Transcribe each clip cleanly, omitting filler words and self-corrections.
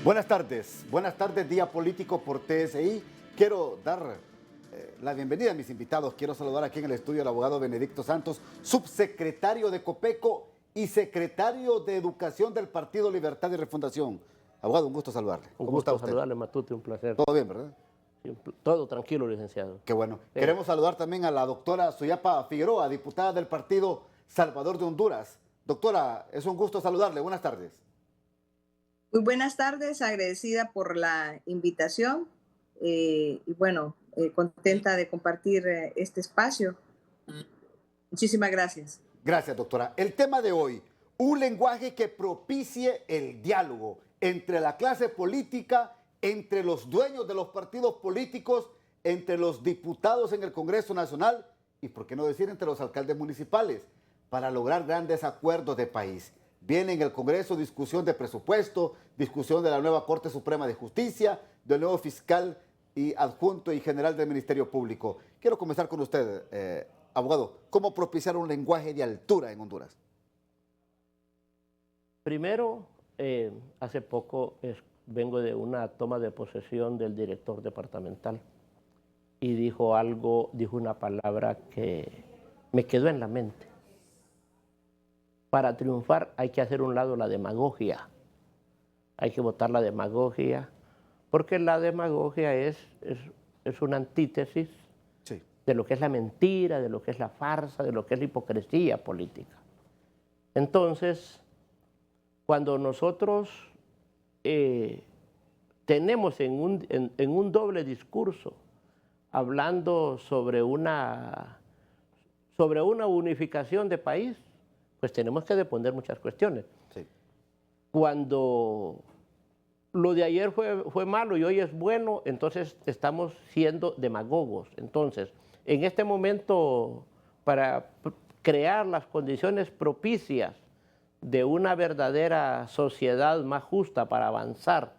Buenas tardes, Día Político por TSI. Quiero dar la bienvenida a mis invitados. Quiero saludar aquí en el estudio al abogado Benedicto Santos, subsecretario de COPECO y secretario de Educación del Partido Libertad y Refundación. Abogado, un gusto saludarle. Un ¿Cómo está gusto usted? saludarle, Matute, un placer. Todo bien, ¿verdad? Todo tranquilo, licenciado. Qué bueno. Queremos saludar también a la doctora Suyapa Figueroa, diputada del Partido Salvador de Honduras. Doctora, es un gusto saludarle. Buenas tardes. Muy buenas tardes, agradecida por la invitación y bueno, contenta de compartir este espacio. Muchísimas gracias. Gracias, doctora. El tema de hoy, un lenguaje que propicie el diálogo entre la clase política, entre los dueños de los partidos políticos, entre los diputados en el Congreso Nacional y, por qué no decir, entre los alcaldes municipales, para lograr grandes acuerdos de país. Viene en el Congreso discusión de presupuesto, discusión de la nueva Corte Suprema de Justicia, del nuevo fiscal y adjunto y general del Ministerio Público. Quiero comenzar con usted, abogado. ¿Cómo propiciar un lenguaje de altura en Honduras? Primero, hace poco vengo de una toma de posesión del director departamental y dijo una palabra que me quedó en la mente. Para triunfar hay que hacer a un lado la demagogia. Hay que votar la demagogia, porque la demagogia es una antítesis de lo que es la mentira, de lo que es la farsa, de lo que es la hipocresía política. Entonces, cuando nosotros tenemos en un doble discurso, hablando sobre una unificación de país, pues tenemos que responder muchas cuestiones. Sí. Cuando lo de ayer fue malo y hoy es bueno, entonces estamos siendo demagogos. Entonces, en este momento, para crear las condiciones propicias de una verdadera sociedad más justa para avanzar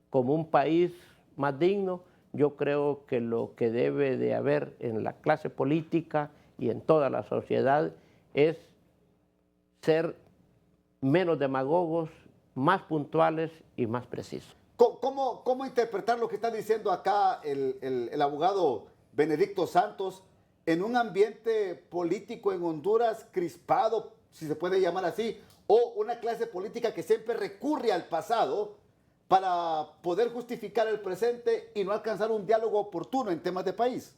como un país más digno, yo creo que lo que debe de haber en la clase política y en toda la sociedad es ser menos demagogos, más puntuales y más precisos. ¿Cómo interpretar lo que está diciendo acá el abogado Benedicto Santos en un ambiente político en Honduras crispado, si se puede llamar así, o una clase política que siempre recurre al pasado para poder justificar el presente y no alcanzar un diálogo oportuno en temas de país?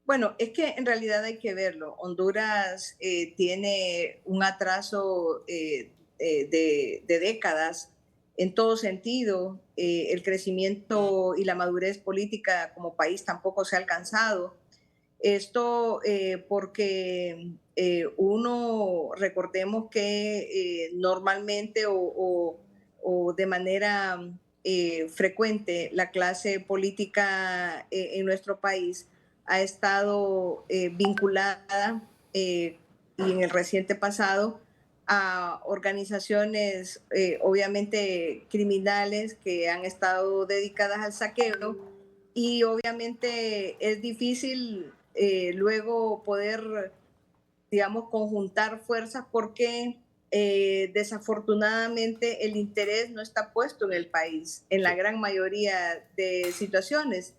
Bueno, es que en realidad hay que verlo. Honduras tiene un atraso de décadas en todo sentido. El crecimiento y la madurez política como país tampoco se ha alcanzado. Esto porque recordemos que normalmente o de manera frecuente la clase política en nuestro país ha estado vinculada y en el reciente pasado a organizaciones obviamente criminales que han estado dedicadas al saqueo y obviamente es difícil luego poder, digamos, conjuntar fuerzas porque desafortunadamente el interés no está puesto en el país en la gran mayoría de situaciones.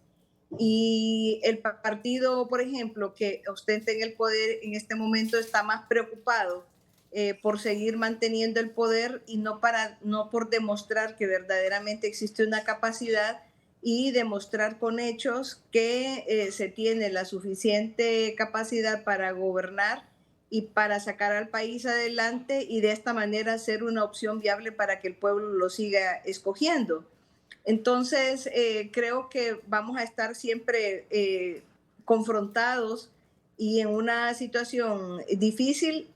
Y el partido, por ejemplo, que ostenta en el poder en este momento está más preocupado por seguir manteniendo el poder y no por demostrar que verdaderamente existe una capacidad y demostrar con hechos que se tiene la suficiente capacidad para gobernar y para sacar al país adelante y de esta manera ser una opción viable para que el pueblo lo siga escogiendo. Entonces, creo que vamos a estar siempre confrontados y en una situación difícil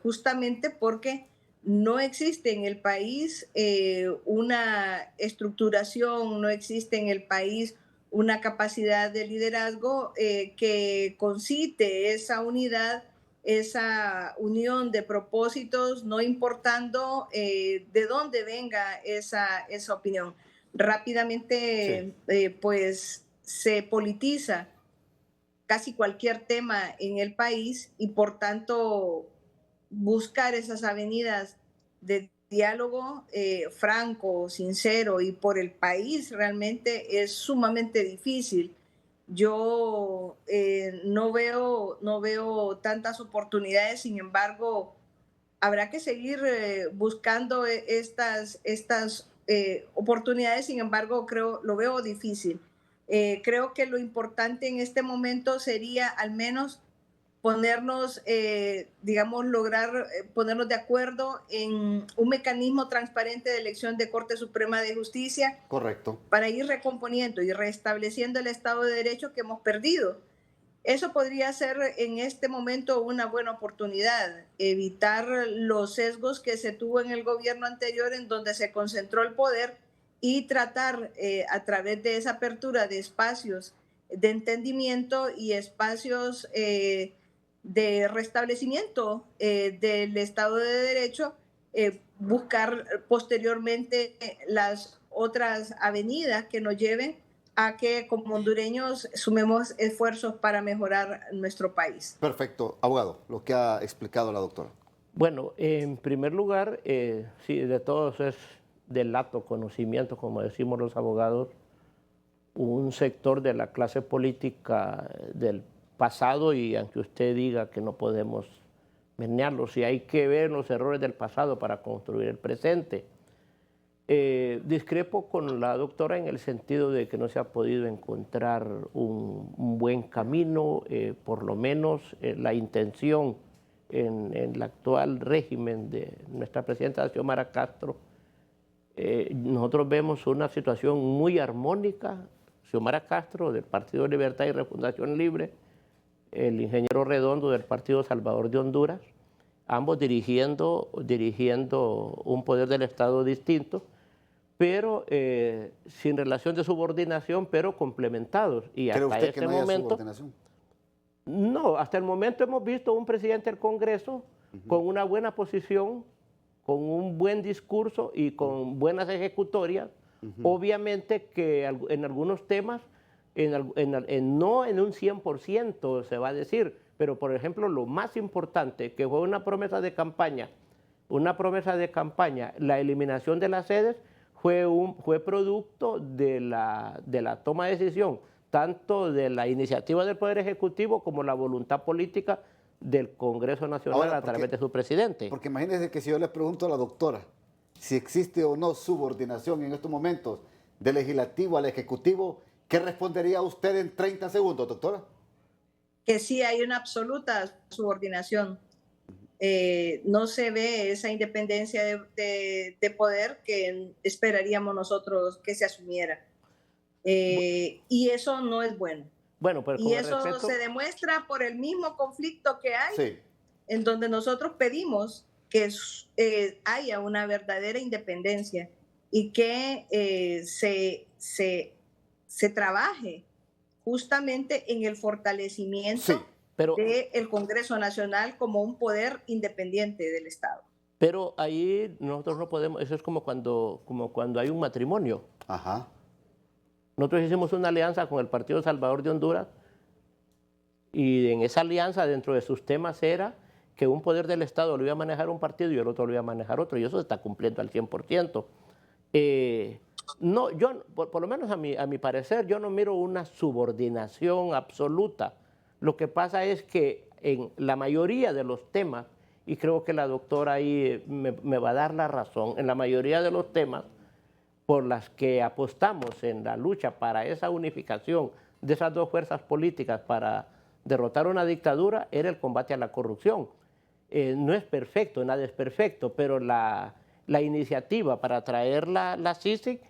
justamente porque no existe en el país una estructuración, no existe en el país una capacidad de liderazgo que concite esa unidad, esa unión de propósitos, no importando de dónde venga esa opinión. Rápidamente pues se politiza casi cualquier tema en el país y por tanto buscar esas avenidas de diálogo franco, sincero y por el país realmente es sumamente difícil. Yo no veo tantas oportunidades, sin embargo, habrá que seguir buscando estas oportunidades, sin embargo, lo veo difícil. Creo que lo importante en este momento sería al menos ponernos, digamos, lograr ponernos de acuerdo en un mecanismo transparente de elección de Corte Suprema de Justicia. Correcto. Para ir recomponiendo y restableciendo el Estado de Derecho que hemos perdido. Eso podría ser en este momento una buena oportunidad, evitar los sesgos que se tuvo en el gobierno anterior en donde se concentró el poder y tratar a través de esa apertura de espacios de entendimiento y espacios de restablecimiento del Estado de Derecho, buscar posteriormente las otras avenidas que nos lleven a que como hondureños sumemos esfuerzos para mejorar nuestro país. Perfecto. Abogado, lo que ha explicado la doctora. Bueno, en primer lugar, sí, de todos es del lato conocimiento, como decimos los abogados, un sector de la clase política del pasado, y aunque usted diga que no podemos menearlos, y hay que ver los errores del pasado para construir el presente. Discrepo con la doctora en el sentido de que no se ha podido encontrar un buen camino, por lo menos la intención en el actual régimen de nuestra presidenta Xiomara Castro. Nosotros vemos una situación muy armónica. Xiomara Castro del Partido Libertad y Refundación Libre, el ingeniero Redondo del Partido Salvador de Honduras, ambos dirigiendo un poder del Estado distinto, pero sin relación de subordinación, pero complementados. Y ¿Cree hasta usted este que no haya momento, subordinación? no, hasta el momento hemos visto un presidente del Congreso con una buena posición, con un buen discurso y con buenas ejecutorias. Obviamente que en algunos temas, no en un 100% se va a decir, pero por ejemplo lo más importante, que fue una promesa de campaña, la eliminación de las sedes, fue producto de la toma de decisión, tanto de la iniciativa del Poder Ejecutivo como la voluntad política del Congreso Nacional. Ahora, a través de su presidente. Porque imagínense que si yo le pregunto a la doctora si existe o no subordinación en estos momentos del legislativo al ejecutivo, ¿qué respondería usted en 30 segundos, doctora? Que sí hay una absoluta subordinación. No se ve esa independencia de poder que esperaríamos nosotros que se asumiera. Y eso no es bueno. Bueno, pero y eso se demuestra por el mismo conflicto que hay, sí, en donde nosotros pedimos que haya una verdadera independencia y que se trabaje justamente en el fortalecimiento, sí, del Congreso Nacional como un poder independiente del Estado. Pero ahí nosotros no podemos, eso es como cuando hay un matrimonio. Ajá. Nosotros hicimos una alianza con el Partido Salvador de Honduras y en esa alianza, dentro de sus temas, era que un poder del Estado lo iba a manejar un partido y el otro lo iba a manejar otro, y eso se está cumpliendo al 100%. No, yo, por lo menos a mi parecer, yo no miro una subordinación absoluta. Lo que pasa es que en la mayoría de los temas, y creo que la doctora ahí me va a dar la razón, en la mayoría de los temas por las que apostamos en la lucha para esa unificación de esas dos fuerzas políticas para derrotar una dictadura, era el combate a la corrupción. No es perfecto, nada es perfecto, pero la iniciativa para traer la CICIG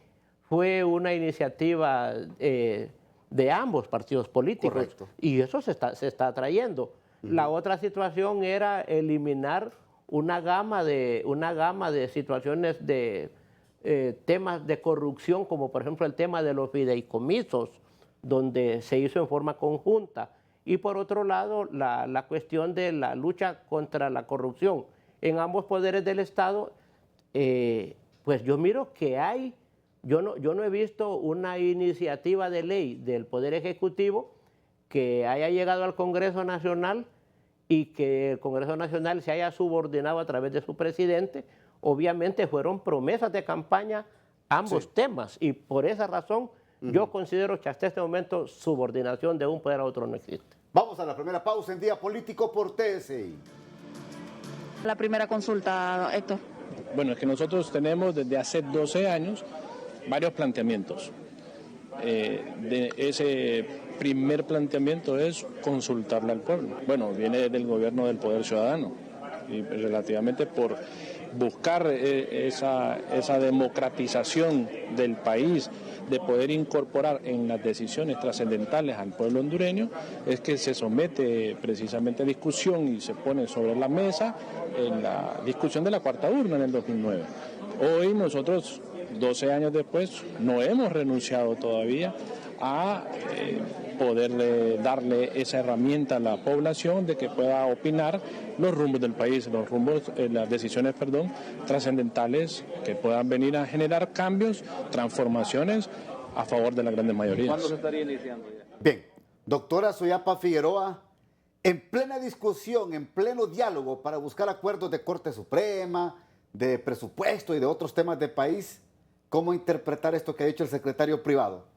fue una iniciativa de ambos partidos políticos. Correcto. Y eso se está trayendo. La otra situación era eliminar una gama de situaciones de temas de corrupción, como por ejemplo el tema de los fideicomisos, donde se hizo en forma conjunta. Y por otro lado, la cuestión de la lucha contra la corrupción en ambos poderes del Estado, pues yo miro que yo no he visto una iniciativa de ley del Poder Ejecutivo que haya llegado al Congreso Nacional y que el Congreso Nacional se haya subordinado a través de su presidente obviamente fueron promesas de campaña ambos temas, y por esa razón yo considero que hasta este momento subordinación de un poder a otro no existe. Vamos a la primera pausa en Día Político por TSI. La primera consulta, Héctor. Bueno, es que nosotros tenemos desde hace 12 años varios planteamientos. De ese primer planteamiento es consultarle al pueblo. Bueno, viene del gobierno del Poder Ciudadano y relativamente por buscar esa democratización del país, de poder incorporar en las decisiones trascendentales al pueblo hondureño, es que se somete precisamente a discusión y se pone sobre la mesa en la discusión de la cuarta urna en el 2009. Hoy nosotros, 12 años después, no hemos renunciado todavía a poder darle esa herramienta a la población de que pueda opinar los rumbos del país, las decisiones, trascendentales que puedan venir a generar cambios, transformaciones a favor de las grandes mayorías. ¿Cuándo se estaría iniciando ya? Bien, doctora Soyapa Figueroa, en plena discusión, en pleno diálogo para buscar acuerdos de Corte Suprema, de presupuesto y de otros temas del país, ¿cómo interpretar esto que ha dicho el secretario privado?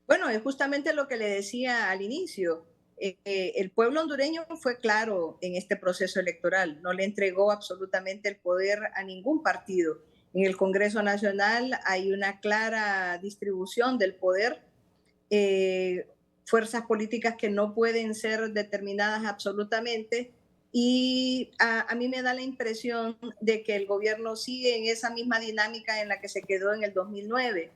Bueno, es justamente lo que le decía al inicio. El pueblo hondureño fue claro en este proceso electoral, no le entregó absolutamente el poder a ningún partido. En el Congreso Nacional hay una clara distribución del poder, fuerzas políticas que no pueden ser determinadas absolutamente, y a mí me da la impresión de que el gobierno sigue en esa misma dinámica en la que se quedó en el 2009,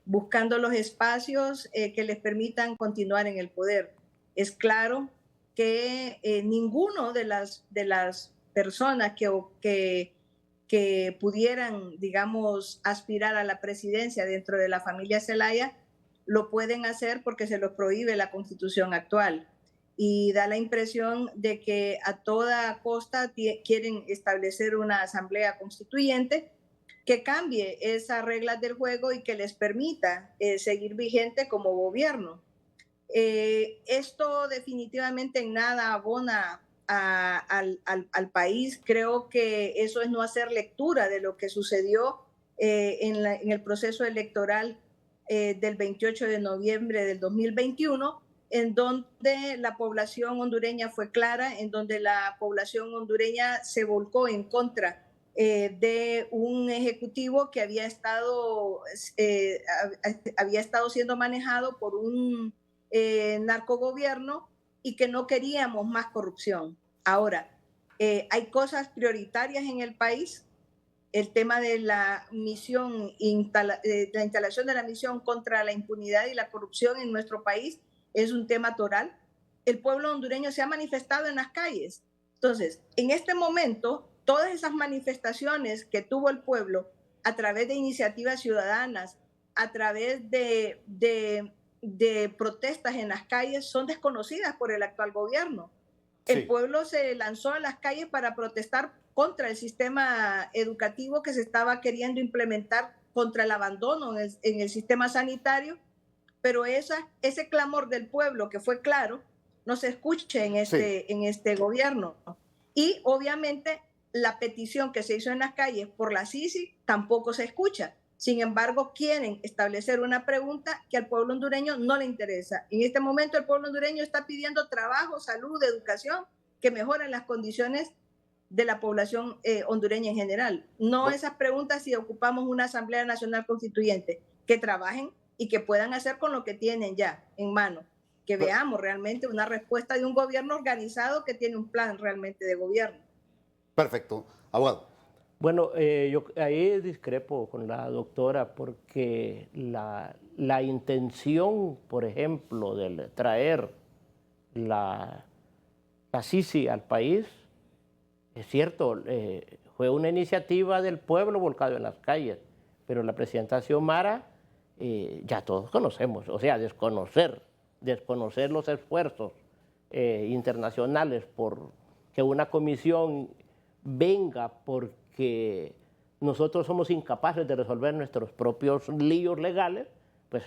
buscando los espacios que les permitan continuar en el poder. Es claro que ninguno de las personas que pudieran, digamos, aspirar a la presidencia dentro de la familia Zelaya lo pueden hacer porque se los prohíbe la Constitución actual. Y da la impresión de que a toda costa quieren establecer una asamblea constituyente que cambie esas reglas del juego y que les permita seguir vigente como gobierno. Esto definitivamente en nada abona al país. Creo que eso es no hacer lectura de lo que sucedió en el proceso electoral del 28 de noviembre del 2021, en donde la población hondureña fue clara, en donde la población hondureña se volcó en contra de un ejecutivo que había estado siendo manejado por un narcogobierno y que no queríamos más corrupción. Ahora, hay cosas prioritarias en el país. El tema de la misión, la instalación de la misión contra la impunidad y la corrupción en nuestro país es un tema toral. El pueblo hondureño se ha manifestado en las calles. Entonces, en este momento, todas esas manifestaciones que tuvo el pueblo a través de iniciativas ciudadanas, a través de protestas en las calles, son desconocidas por el actual gobierno. Sí. El pueblo se lanzó a las calles para protestar contra el sistema educativo que se estaba queriendo implementar, contra el abandono en el sistema sanitario, pero ese clamor del pueblo, que fue claro, no se escucha en este gobierno. Y obviamente la petición que se hizo en las calles por la Sisi tampoco se escucha. Sin embargo, quieren establecer una pregunta que al pueblo hondureño no le interesa. En este momento el pueblo hondureño está pidiendo trabajo, salud, educación, que mejoren las condiciones de la población hondureña en general. No esas preguntas si ocupamos una Asamblea Nacional Constituyente, que trabajen y que puedan hacer con lo que tienen ya en mano. Que veamos realmente una respuesta de un gobierno organizado que tiene un plan realmente de gobierno. Perfecto. Abogado. Bueno, yo ahí discrepo con la doctora porque la intención, por ejemplo, de traer la Sisi al país, es cierto, fue una iniciativa del pueblo volcado en las calles, pero la presidenta Xiomara ya todos conocemos, o sea, desconocer los esfuerzos internacionales por que una comisión venga porque nosotros somos incapaces de resolver nuestros propios líos legales, pues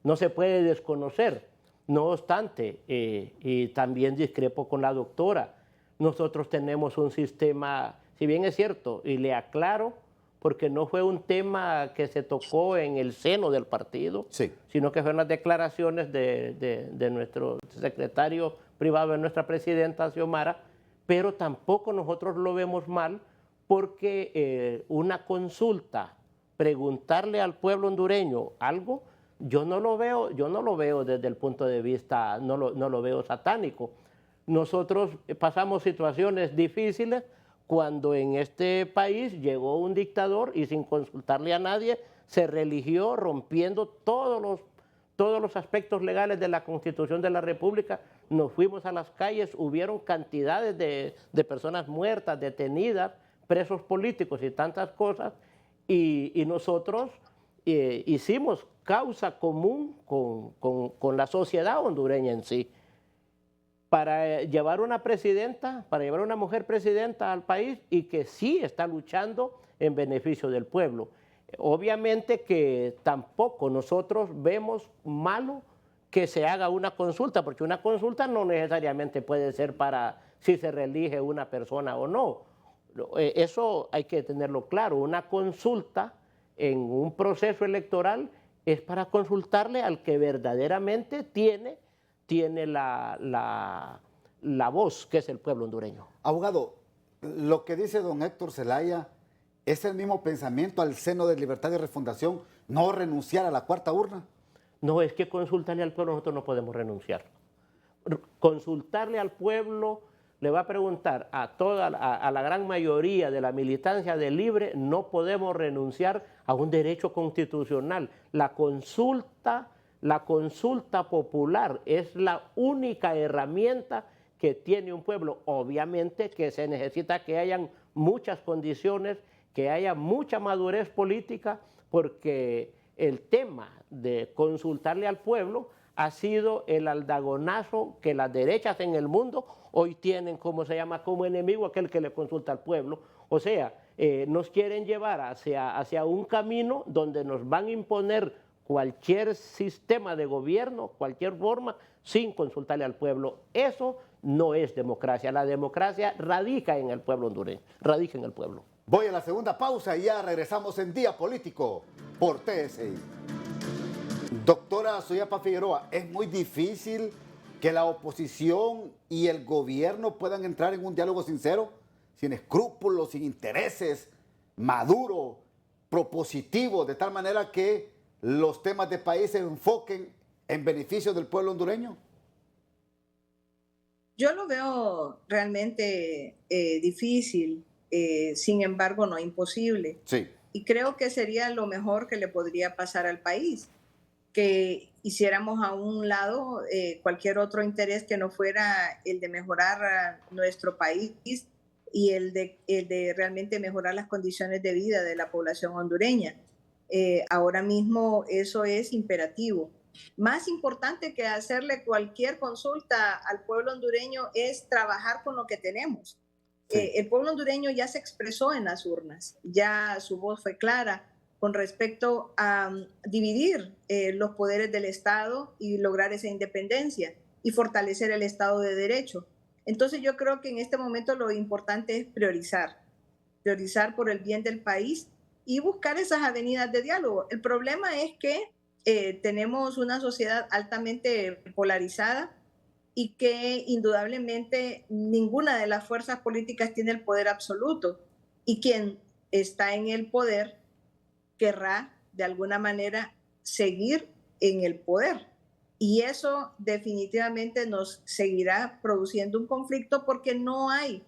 no se puede desconocer. No obstante, y también discrepo con la doctora, nosotros tenemos un sistema, si bien es cierto, y le aclaro, porque no fue un tema que se tocó en el seno del partido, Sí. sino que fueron las declaraciones de nuestro secretario privado, de nuestra presidenta Xiomara, pero tampoco nosotros lo vemos mal porque una consulta, preguntarle al pueblo hondureño algo, yo no lo veo desde el punto de vista, no lo veo satánico. Nosotros pasamos situaciones difíciles cuando en este país llegó un dictador y sin consultarle a nadie se religió rompiendo todos los aspectos legales de la Constitución de la República. Nos fuimos a las calles, hubieron cantidades de personas muertas, detenidas, presos políticos y tantas cosas, y nosotros hicimos causa común con la sociedad hondureña en sí, para llevar una mujer presidenta al país y que sí está luchando en beneficio del pueblo. Obviamente que tampoco nosotros vemos malo que se haga una consulta, porque una consulta no necesariamente puede ser para si se reelige una persona o no. Eso hay que tenerlo claro. Una consulta en un proceso electoral es para consultarle al que verdaderamente tiene la voz, que es el pueblo hondureño. Abogado, lo que dice don Héctor Zelaya es el mismo pensamiento al seno de Libertad y Refundación, no renunciar a la cuarta urna. No, es que consultarle al pueblo nosotros no podemos renunciar. Consultarle al pueblo le va a preguntar a la gran mayoría de la militancia de Libre, no podemos renunciar a un derecho constitucional. La consulta popular es la única herramienta que tiene un pueblo. Obviamente que se necesita que hayan muchas condiciones, que haya mucha madurez política, porque el tema de consultarle al pueblo ha sido el aldagonazo que las derechas en el mundo hoy tienen, como se llama, como enemigo aquel que le consulta al pueblo. O sea, nos quieren llevar hacia un camino donde nos van a imponer cualquier sistema de gobierno, cualquier forma, sin consultarle al pueblo. Eso no es democracia. La democracia radica en el pueblo hondureño, radica en el pueblo. Voy a la segunda pausa y ya regresamos en Día Político por TSI. Doctora Soyapa Figueroa, es muy difícil que la oposición y el gobierno puedan entrar en un diálogo sincero, sin escrúpulos, sin intereses, maduro, propositivo, de tal manera que los temas de país se enfoquen en beneficio del pueblo hondureño. Yo lo veo realmente difícil, sin embargo no imposible. Sí. Y creo que sería lo mejor que le podría pasar al país, que hiciéramos a un lado cualquier otro interés que no fuera el de mejorar nuestro país y el de realmente mejorar las condiciones de vida de la población hondureña. Ahora mismo eso es imperativo. Más importante que hacerle cualquier consulta al pueblo hondureño es trabajar con lo que tenemos. Sí. El pueblo hondureño ya se expresó en las urnas, ya su voz fue clara con respecto a dividir los poderes del Estado y lograr esa independencia y fortalecer el Estado de Derecho. Entonces yo creo que en este momento lo importante es priorizar por el bien del país y buscar esas avenidas de diálogo. El problema es que tenemos una sociedad altamente polarizada y que indudablemente ninguna de las fuerzas políticas tiene el poder absoluto, y quien está en el poder querrá de alguna manera seguir en el poder, y eso definitivamente nos seguirá produciendo un conflicto porque no hay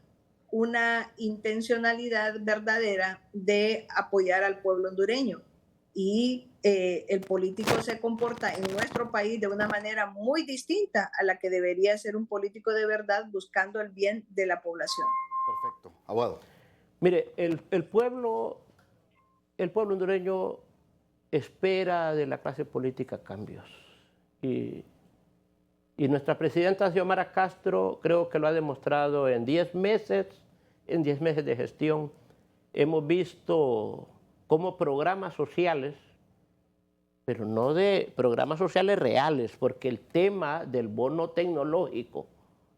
una intencionalidad verdadera de apoyar al pueblo hondureño, y el político se comporta en nuestro país de una manera muy distinta a la que debería ser un político de verdad buscando el bien de la población. Perfecto. Abogado. Mire, el pueblo hondureño espera de la clase política cambios. Y nuestra presidenta Xiomara Castro creo que lo ha demostrado en 10 meses de gestión. Hemos visto cómo programas sociales, pero no de programas sociales reales, porque el tema del bono tecnológico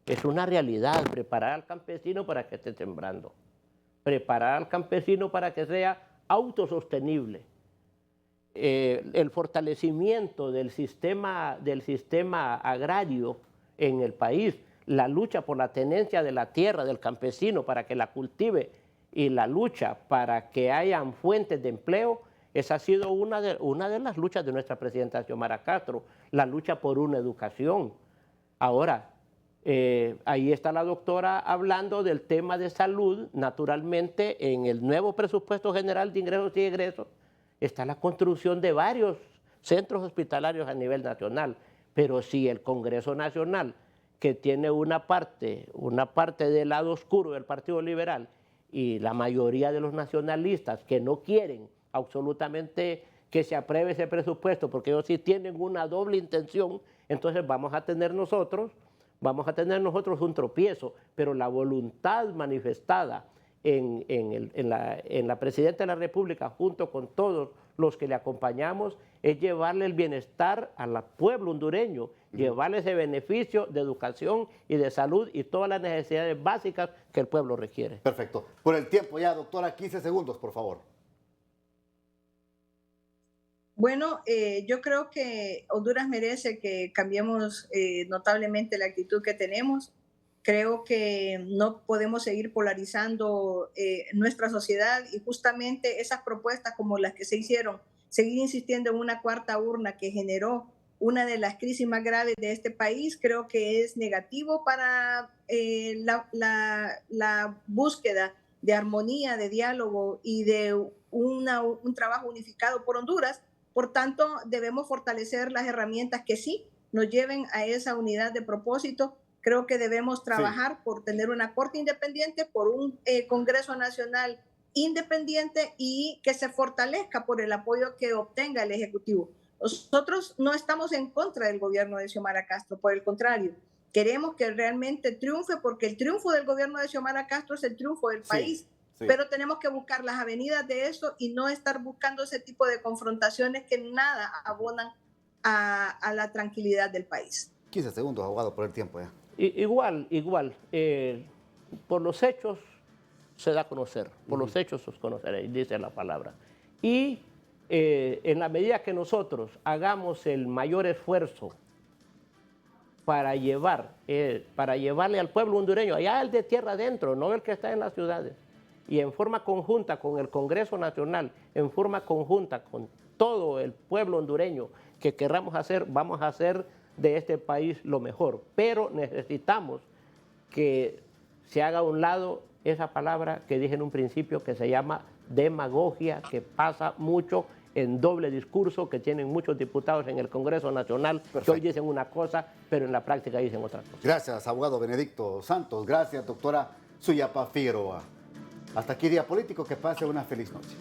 Es una realidad preparar al campesino para que esté sembrando, preparar al campesino para que sea autosostenible. El fortalecimiento del sistema agrario en el país, la lucha por la tenencia de la tierra del campesino para que la cultive y la lucha para que hayan fuentes de empleo, esa ha sido una de las luchas de nuestra presidenta Xiomara Castro, la lucha por una educación. Ahora, ahí está la doctora hablando del tema de salud. Naturalmente, en el nuevo presupuesto general de ingresos y egresos está la construcción de varios centros hospitalarios a nivel nacional, pero si el Congreso Nacional, que tiene una parte del lado oscuro del Partido Liberal y la mayoría de los nacionalistas que no quieren absolutamente que se apruebe ese presupuesto, porque ellos sí tienen una doble intención, entonces vamos a tener nosotros un tropiezo, pero la voluntad manifestada en la Presidenta de la República, junto con todos los que le acompañamos, es llevarle el bienestar al pueblo hondureño, llevarle ese beneficio de educación y de salud y todas las necesidades básicas que el pueblo requiere. Perfecto. Por el tiempo ya, doctora, 15 segundos, por favor. Bueno, yo creo que Honduras merece que cambiemos notablemente la actitud que tenemos. Creo que no podemos seguir polarizando nuestra sociedad, y justamente esas propuestas como las que se hicieron, seguir insistiendo en una cuarta urna que generó una de las crisis más graves de este país, creo que es negativo para la búsqueda de armonía, de diálogo y de un trabajo unificado por Honduras. Por tanto, debemos fortalecer las herramientas que sí nos lleven a esa unidad de propósito. Creo que debemos trabajar por tener una Corte independiente, por un Congreso Nacional independiente y que se fortalezca por el apoyo que obtenga el Ejecutivo. Nosotros no estamos en contra del gobierno de Xiomara Castro, por el contrario, queremos que realmente triunfe, porque el triunfo del gobierno de Xiomara Castro es el triunfo del país. Pero tenemos que buscar las avenidas de eso y no estar buscando ese tipo de confrontaciones que nada abonan a la tranquilidad del país. 15 segundos, abogado, por el tiempo ya. Igual, por los hechos se da a conocer, por los hechos os conoceréis, dice la palabra. Y en la medida que nosotros hagamos el mayor esfuerzo para llevarle al pueblo hondureño, allá el de tierra adentro, no el que está en las ciudades, y en forma conjunta con el Congreso Nacional, en forma conjunta con todo el pueblo hondureño que querramos hacer, vamos a hacer de este país lo mejor. Pero necesitamos que se haga a un lado esa palabra que dije en un principio, que se llama demagogia, que pasa mucho en doble discurso, que tienen muchos diputados en el Congreso Nacional. Perfecto. Que hoy dicen una cosa, pero en la práctica dicen otra cosa. Gracias, abogado Benedicto Santos. Gracias, doctora Suyapa Figueroa. Hasta aquí Día Político. Que pase una feliz noche.